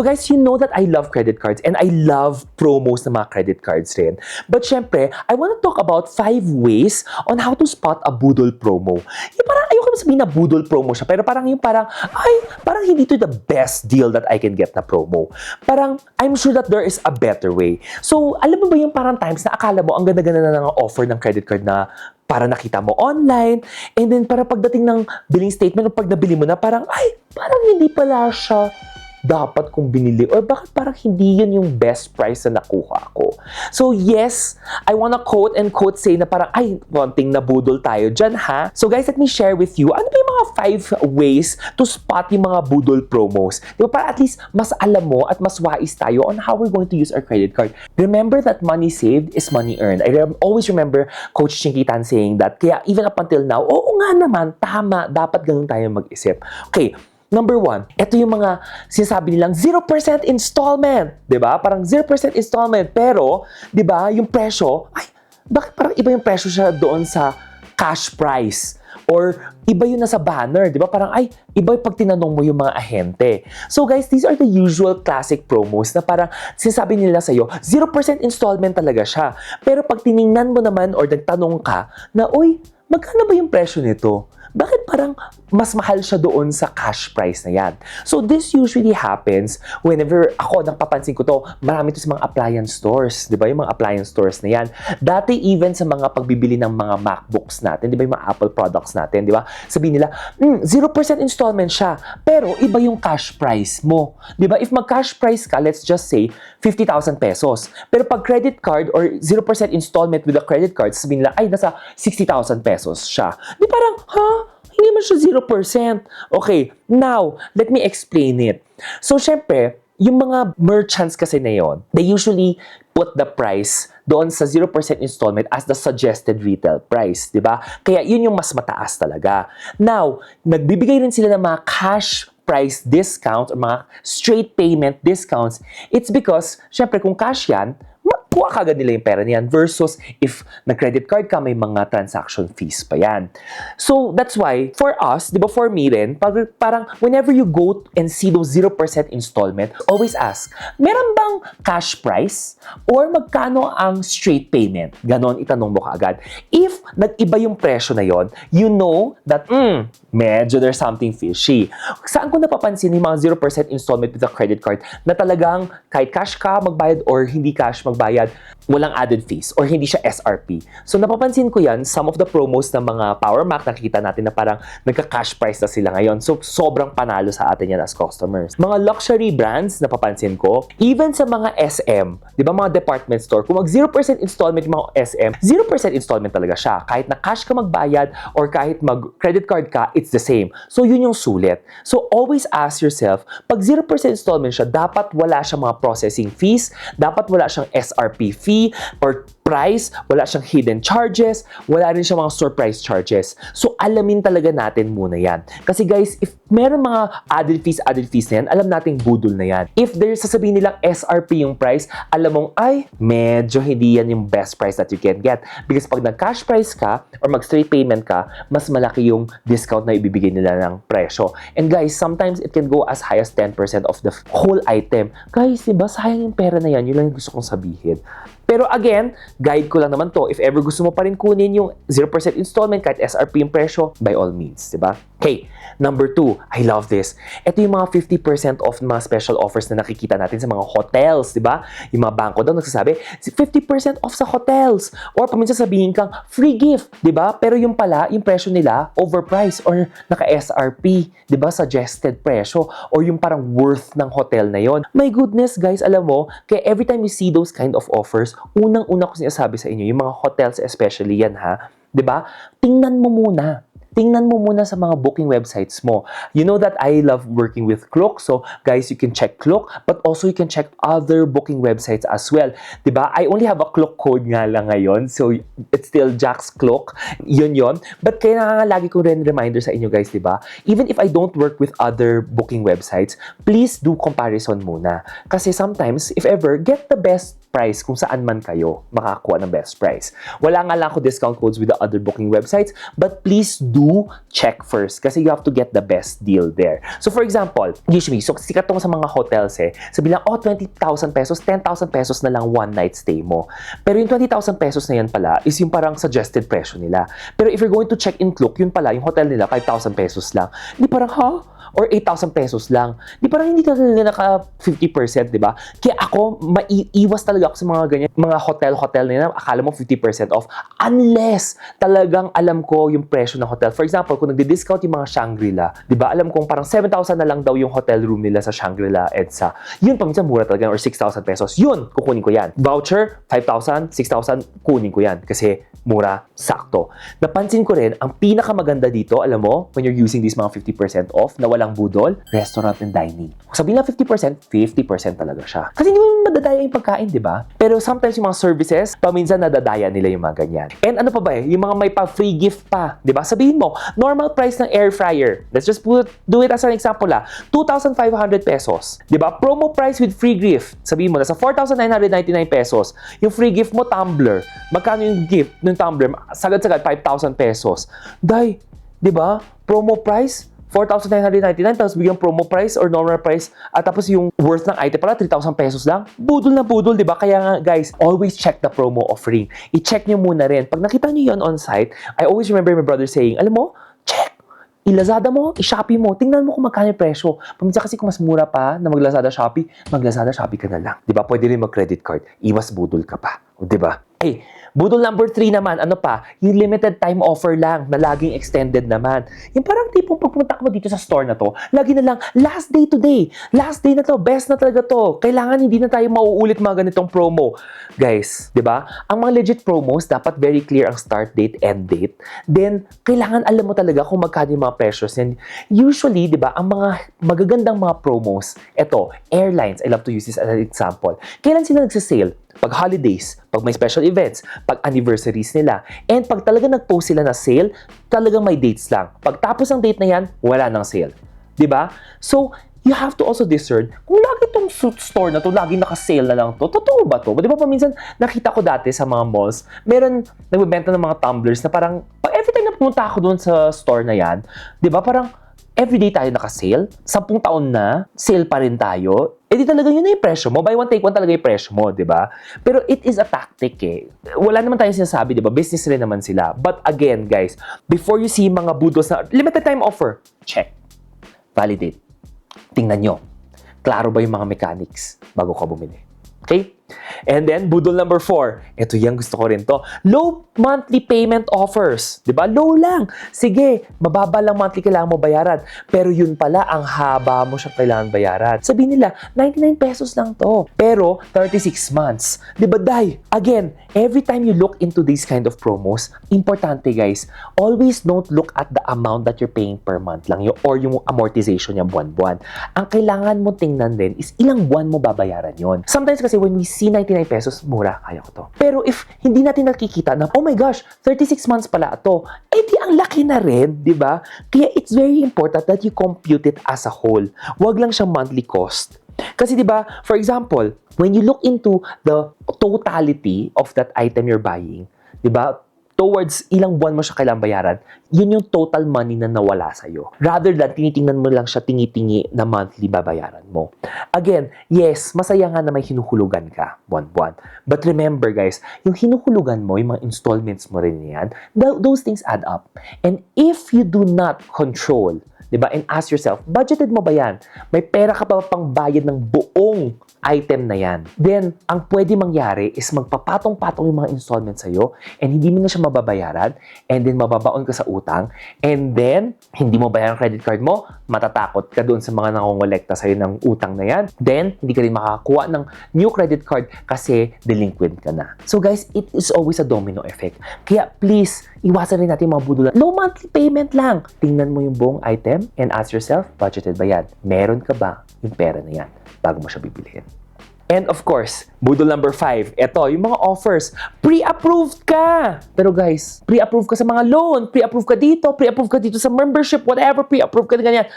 So guys, you know that I love credit cards and I love promos ng mga credit cards rin. But syempre, I want to talk about 5 ways on how to spot a budol promo. Yung parang ayoko naman sabihin na budol promo siya, pero parang parang hindi to the best deal that I can get na promo. Parang, I'm sure that there is a better way. So, alam mo ba yung parang times na akala mo ang ganda-ganda na ng offer ng credit card na para nakita mo online, and then para pagdating ng billing statement o pag nabili mo na parang, parang hindi pala siya dapat kong binili or bakit parang hindi yun yung best price na nakuha ko. So yes, I wanna quote say na parang, konting nabudol tayo dyan ha. So guys, let me share with you, ano ba yung mga 5 ways to spot yung mga budol promos? Diba, para at least mas alam mo at mas wais tayo on how we're going to use our credit card. Remember that money saved is money earned. I always remember Coach Chinkitan saying that. Kaya even up until now, oo nga naman, tama, dapat ganun tayo mag-isip. Okay, Number 1, ito yung mga sinasabi nilang 0% installment. Diba? Parang 0% installment. Pero, diba, yung presyo, bakit parang iba yung presyo siya doon sa cash price? Or iba yun nasa banner, diba? Parang, iba yung pag tinanong mo yung mga ahente. So guys, these are the usual classic promos na parang sinasabi nila sa'yo, 0% installment talaga siya. Pero pag tiningnan mo naman or nagtanong ka na, magkano ba yung presyo nito? Bakit parang mas mahal siya doon sa cash price na yan? So this usually happens whenever ako, napapansin ko to, marami to sa mga appliance stores. Di ba? Yung mga appliance stores na yan. Dati even sa mga pagbibili ng mga MacBooks natin, di ba yung mga Apple products natin, di ba? Sabihin nila, 0% installment siya, pero iba yung cash price mo. Di ba? If mag-cash price ka, let's just say, 50,000 pesos. Pero pag credit card or 0% installment with a credit card, sabihin nila, nasa 60,000 pesos siya. Di parang, hindi man siya 0%. Okay, now, let me explain it. So, syempre, yung mga merchants kasi na yon, they usually put the price doon sa 0% installment as the suggested retail price, di ba? Kaya yun yung mas mataas talaga. Now, nagbibigay rin sila ng mga cash price discounts or mga straight payment discounts. It's because, syempre, kung cash yan, makuha kagad nila yung pera niyan versus if nag-credit card ka, may mga transaction fees pa yan. So, that's why, for us, di ba, for me rin, parang whenever you go and see those 0% installment, always ask, meron bang cash price or magkano ang straight payment? Ganon, itanong mo kaagad. If nag-iba yung presyo na yon, you know that, medyo there's something fishy. Saan ko napapansin yung mga 0% installment with a credit card na talagang kahit cash ka magbayad or hindi cash magbayad, walang added fees or hindi siya SRP. So napapansin ko yan, some of the promos ng mga Power Mac, nakikita natin na parang nagka-cash price na sila ngayon. So sobrang panalo sa atin yan as customers. Mga luxury brands, napapansin ko, even sa mga SM, di ba mga department store, kung mag 0% installment yung mga SM, 0% installment talaga siya. Kahit na cash ka magbayad or kahit mag-credit card ka, it's the same. So yun yung sulit. So always ask yourself, pag 0% installment siya, dapat wala siyang mga processing fees, dapat wala siyang SRP fee or price, wala siyang hidden charges, wala rin siyang mga surprise charges. So, alamin talaga natin muna yan. Kasi guys, if meron mga added fees na yan, alam nating budol na yan. If there's sasabihin nilang SRP yung price, alam mong, medyo hindi yan yung best price that you can get. Because pag nag-cash price ka or mag-straight payment ka, mas malaki yung discount na ibibigay nila ng presyo. And guys, sometimes it can go as high as 10% of the whole item. Guys, diba, sayang yung pera na yan. Yun lang yung gusto kong sabihin. Pero again, guide ko lang naman to. If ever gusto mo pa rin kunin yung 0% installment kahit SRP yung presyo, by all means, diba? Okay, number 2, I love this. Ito yung mga 50% off mga special offers na nakikita natin sa mga hotels, diba? Yung mga bangko daw nagsasabi, 50% off sa hotels. Or paminsan sabihin kang, free gift, diba? Pero yung pala, yung presyo nila, overpriced or naka-SRP, diba? Suggested presyo. Or yung parang worth ng hotel na yon. My goodness, guys, alam mo, kaya every time you see those kind of offers, unang-una ko sinasabi sa inyo, yung mga hotels especially yan ha, 'di ba? Tingnan mo muna. Tingnan mo muna sa mga booking websites mo. You know that I love working with Klook. So, guys, you can check Klook, but also you can check other booking websites as well. Diba? I only have a Klook code nga lang ngayon. So, it's still Jack's Klook. Yun. But kaya nga lagi ko rin reminder sa inyo, guys, diba? Even if I don't work with other booking websites, please do comparison muna. Kasi sometimes, if ever, get the best price kung saan man kayo makakuha ng best price. Wala nga lang ako discount codes with the other booking websites, but please do check first kasi you have to get the best deal there. So for example, usually, so sikat tong sa mga hotels sabi lang, 20,000 pesos, 10,000 pesos na lang one night stay mo. Pero yung 20,000 pesos na yan pala is yung parang suggested presyo nila. Pero if you're going to check in Klook, yun pala, yung hotel nila, 5,000 pesos lang. Di parang, or 8,000 pesos lang. Di parang hindi talaga naka 50%, di ba? Kaya ako, maiiwas talaga ako sa mga ganyan, mga hotel na yan, akala mo 50% off, unless talagang alam ko yung presyo ng hotel. For example, kung nagdi-discount yung mga Shangri-La, di ba? Alam kong parang 7,000 na lang daw yung hotel room nila sa Shangri-La EDSA. Yun, paminsan mura talaga, or 6,000 pesos. Yun, kukunin ko yan. Voucher, 5,000, 6,000, kunin ko yan. Kasi mura, sakto. Napansin ko rin, ang pinakamaganda dito, alam mo, when you're using this mga 50% off na walang budol, restaurant and dining. Kung sabihin na 50%, 50% talaga siya. Kasi hindi mo madadaya yung pagkain, di ba? Pero sometimes yung mga services, paminsan nadadaya nila yung mga ganyan. And ano pa ba yung mga may pa-free gift pa, di ba? Sabihin mo, normal price ng air fryer. Let's just do it as an example 2,500 pesos. Di ba? Promo price with free gift. Sabihin mo, nasa 4,999 pesos. Yung free gift mo, tumbler. Magkano yung gift ng tumbler? Sagad-sagad, 5,000 pesos. Day, di ba? Promo price, 4,999 tapos bigyan promo price or normal price at tapos yung worth ng item pala 3,000 pesos lang. Budol na budol, di ba? Kaya nga guys, always check the promo offering. I-check nyo muna rin. Pag nakita nyo yun on site, I always remember my brother saying, alam mo, check! I-Lazada mo, i-Shopee mo, tingnan mo kung magkano yung presyo. Paminsan kasi kung mas mura pa na mag-Lazada, Shopee, mag-Lazada, Shopee ka na lang. Di ba? Pwede rin mag-credit card. Iwas budol ka pa. O, di ba? Eh, budol number 3 naman, ano pa? Yung limited time offer lang na laging extended naman. Yung parang tipong pagpunta mo dito sa store na to, lagi na lang, last day today. Last day na to, best na talaga to. Kailangan hindi na tayo mauulit mga ganitong promo. Guys, di ba? Ang mga legit promos, dapat very clear ang start date, end date. Then, kailangan alam mo talaga kung magkano yung mga precious. And usually, di ba, ang mga magagandang mga promos, eto, airlines, I love to use this as an example. Kailan sila nagsasale? Pag holidays, pag may special events, pag anniversaries nila, and pag talaga nag-post sila na sale, talagang may dates lang. Pag tapos ang date na yan, wala nang sale. Diba? So, you have to also discern kung lagi itong store na to, lagi naka-sale na lang to, totoo ba to? Di ba paminsan, nakita ko dati sa mga malls, meron nagbebenta ng mga tumblers na parang, pag every time na pumunta ako doon sa store na yan, di ba parang, everyday tayo naka-sale, 10 taon na, sale pa rin tayo, di talaga yun na yung presyo mo. Buy one, take one talaga yung presyo mo, di ba? Pero it is a tactic Wala naman tayong sinasabi, di ba? Business rin naman sila. But again, guys, before you see mga budos na limited time offer, check. Validate. Tingnan nyo. Klaro ba yung mga mechanics bago ka bumili? Okay? And then, budol number 4. Ito yan, gusto ko rin to. Low monthly payment offers. Diba? Low lang. Sige, mababa lang monthly kailangan mo bayaran. Pero yun pala, ang haba mo siya kailangan bayaran. Sabihin nila, 99 pesos lang to. Pero, 36 months. Diba, Day? Again, every time you look into these kind of promos, importante guys, always don't look at the amount that you're paying per month lang or yung amortization niya buwan-buwan. Ang kailangan mo tingnan din is ilang buwan mo babayaran yon. Sometimes kasi when we see 99 pesos, mura, kaya ko to. Pero if hindi natin nakikita na, oh my gosh, 36 months pala ito, eh di ang laki na rin, di ba? Kaya it's very important that you compute it as a whole. Huwag lang siyang monthly cost. Kasi di ba, for example, when you look into the totality of that item you're buying, di ba, towards ilang buwan mo siya kailangang bayaran, yun yung total money na nawala sa'yo. Rather than tinitingnan mo lang siya tingi-tingi na monthly babayaran mo. Again, yes, masaya nga na may hinuhulugan ka buwan-buwan. But remember guys, yung hinuhulugan mo, yung mga installments mo rin yan, those things add up. And if you do not control, diba, and ask yourself, budgeted mo ba yan? May pera ka pa pang bayad ng buong item na yan. Then, ang pwede mangyari is magpapatong-patong yung mga installments sa'yo and hindi mo na siya mababayaran and then mababaon ka sa utang and then, hindi mo bayaran credit card mo, matatakot ka doon sa mga nangongolekta sa'yo ng utang na yan. Then, hindi ka rin makakakuha ng new credit card kasi delinquent ka na. So guys, it is always a domino effect. Kaya please, iwasan rin natin mga budulan. Low monthly payment lang. Tingnan mo yung buong item and ask yourself, budgeted ba yan? Meron ka ba yung pera na yan bago mo siya bibilihin? And of course, budol number 5, ito, yung mga offers, pre-approved ka! Pero guys, pre-approved ka sa mga loan, pre-approved ka dito sa membership, whatever, pre-approved ka na ganyan.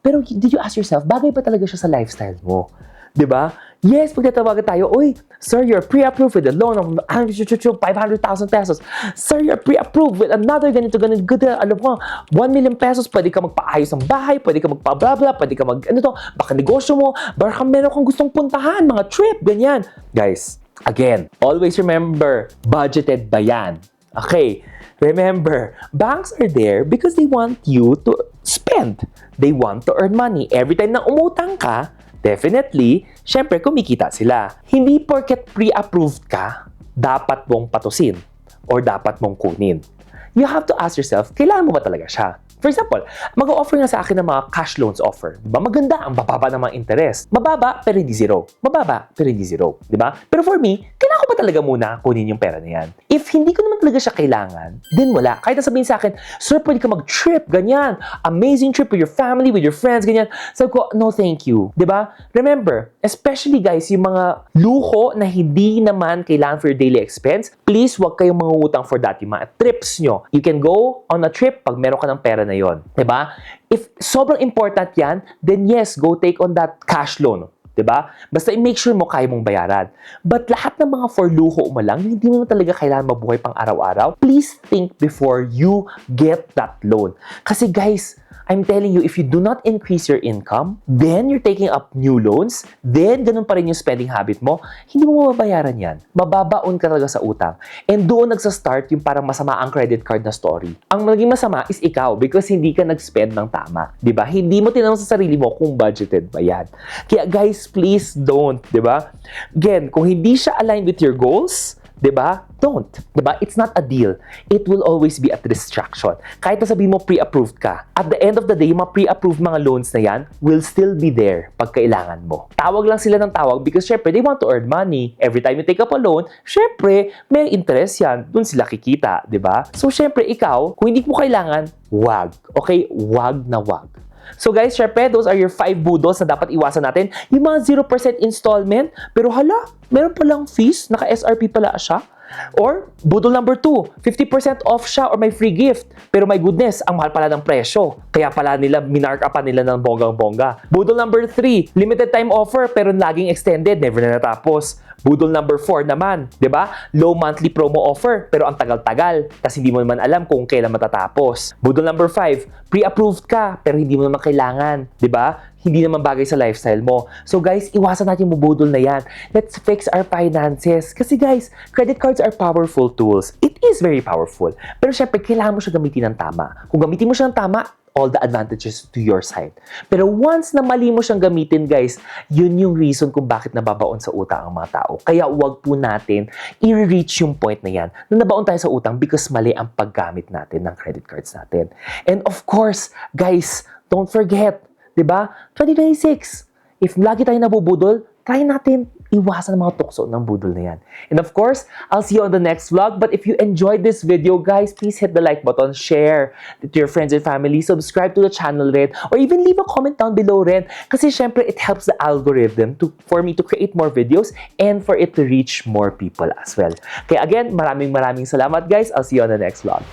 Pero did you ask yourself, bagay ba talaga siya sa lifestyle mo? 'Di ba? Yes, pag natawagan tayo, "Uy, sir, you're pre-approved with a loan of 500,000 pesos. Sir, you're pre-approved with another ganito, alam mo, 1 million pesos, pwede ka magpaayos ng bahay, pwede ka magpa-bla-bla, pwede ka baka negosyo mo, baka meron kang gustong puntahan, mga trip, ganyan." Guys, again, always remember, budgeted ba yan? Okay, remember, banks are there because they want you to spend. They want to earn money. Every time na umutang ka, definitely, syempre kumikita sila. Hindi porket pre-approved ka, dapat mong patusin or dapat mong kunin. You have to ask yourself, kailangan mo ba talaga siya? For example, mag-offer nga sa akin ng mga cash loans offer. Diba? Maganda, ang bababa ng mga interest. Mababa, pero hindi zero. Mababa, pero hindi zero. Diba? Pero for me, kailangan ko ba talaga muna kunin yung pera na yan? If hindi ko naman talaga siya kailangan, then wala. Kahit na sabihin sa akin, "Sir, pwede ka mag-trip, ganyan. Amazing trip with your family, with your friends, ganyan." Sabi ko, "No, thank you." Diba? Remember, especially guys, yung mga luho na hindi naman kailangan for your daily expense, please wag kayong mangungutang for that. Yung mga trips nyo. You can go on a trip pag meron ka ng pera na yon, 'di ba? If sobrang important 'yan, then yes, go take on that cash loan, 'di ba? Basta i-make sure mo kaya mong bayaran. But lahat ng mga for luho mo lang, hindi mo talaga kailangan mabuhay pang araw-araw. Please think before you get that loan. Kasi guys, I'm telling you, if you do not increase your income, then you're taking up new loans, then ganun pa rin yung spending habit mo, hindi mo mababayaran yan. Mababaon ka talaga sa utang. And doon nagsa-start yung parang masama ang credit card na story. Ang maging masama is ikaw because hindi ka nag-spend ng tama. Diba? Hindi mo tinanong sa sarili mo kung budgeted ba yan. Kaya guys, please don't. Diba? Again, kung hindi siya aligned with your goals, diba? Don't. Diba? It's not a deal. It will always be a distraction. Kahit na sabihin mo pre-approved ka, at the end of the day, yung mga pre-approved mga loans na yan will still be there pag kailangan mo. Tawag lang sila ng tawag because syempre, they want to earn money. Every time you take up a loan, syempre, may interest yan. Doon sila kikita, diba? So syempre, ikaw, kung hindi mo kailangan, wag. Okay? Wag na wag. So guys, syempre, those are your 5 budol na dapat iwasan natin. Yung mga 0% installment, pero hala, meron palang fees, naka-SRP pala siya. Or, budol number 2, 50% off siya or may free gift. Pero my goodness, ang mahal pala ng presyo. Kaya pala nila, minark-upan nila ng bonggang-bongga. Budol number 3, limited time offer pero laging extended, never na natapos. Budol number 4 naman, di ba? Low monthly promo offer pero ang tagal-tagal kasi hindi mo naman alam kung kailan matatapos. Budol number 5, pre-approved ka pero hindi mo naman kailangan, di ba? Hindi naman bagay sa lifestyle mo. So guys, iwasan natin yung budol na yan. Let's fix our finances. Kasi guys, credit cards are powerful tools. It is very powerful. Pero syempre, kailangan mo siya gamitin ng tama. Kung gamitin mo siya ng tama, all the advantages to your side. Pero once na mali mo siyang gamitin, guys, yun yung reason kung bakit nababaon sa utang ang mga tao. Kaya wag po natin i-reach yung point na yan na nabaon tayo sa utang because mali ang paggamit natin ng credit cards natin. And of course, guys, don't forget, 'di ba? 2026. If lagi tayo nabubudol, try natin iwasan ang mga tukso ng budol na yan. And of course, I'll see you on the next vlog. But if you enjoyed this video, guys, please hit the like button, share it to your friends and family, subscribe to the channel rin, or even leave a comment down below rin. Kasi syempre, it helps the algorithm for me to create more videos and for it to reach more people as well. Kaya again, maraming salamat, guys. I'll see you on the next vlog.